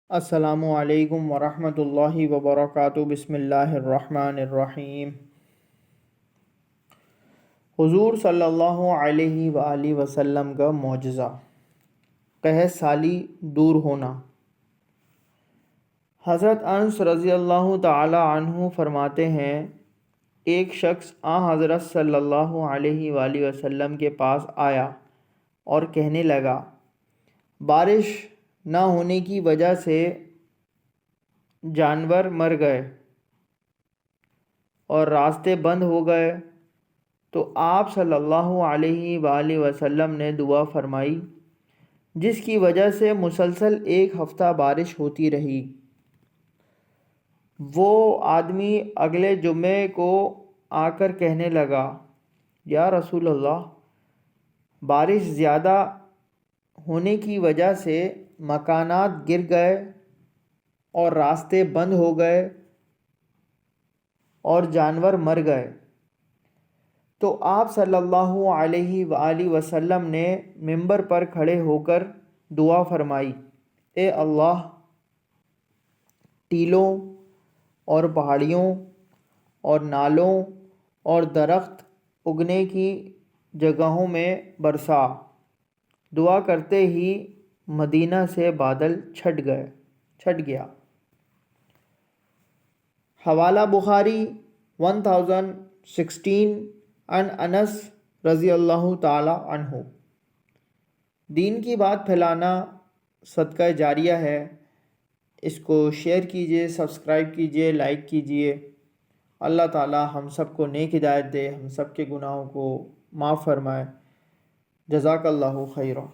السلام علیکم ورحمۃ اللہ وبرکاتہ۔ بسم اللہ الرحمن الرحیم۔ حضور صلی اللہ علیہ وآلہ وسلم کا معجزہ، قحط سالی دور ہونا۔ حضرت انس رضی اللہ تعالی عنہ فرماتے ہیں، ایک شخص حضرت صلی اللہ علیہ وآلہ وسلم کے پاس آیا اور کہنے لگا، بارش نہ ہونے کی وجہ سے جانور مر گئے اور راستے بند ہو گئے۔ تو آپ صلی اللہ علیہ وآلہ وسلم نے دعا فرمائی، جس کی وجہ سے مسلسل 1 ہفتہ بارش ہوتی رہی۔ وہ آدمی اگلے جمعے کو آ کر کہنے لگا، یا رسول اللہ، بارش زیادہ ہونے کی وجہ سے مکانات گر گئے اور راستے بند ہو گئے اور جانور مر گئے۔ تو آپ صلی اللہ علیہ وآلہ وسلم نے ممبر پر کھڑے ہو کر دعا فرمائی، اے اللہ، ٹیلوں اور پہاڑیوں اور نالوں اور درخت اگنے کی جگہوں میں برسا۔ دعا کرتے ہی مدینہ سے بادل چھٹ گیا۔ حوالہ بخاری 1016 ان انس رضی اللہ تعالی عنہ۔ دین کی بات پھیلانا صدقہ جاریہ ہے۔ اس کو شیئر کیجئے، سبسکرائب کیجئے، لائک کیجئے۔ اللہ تعالی ہم سب کو نیک ہدایت دے، ہم سب کے گناہوں کو معاف فرمائے۔ جزاک اللہ خیرہ۔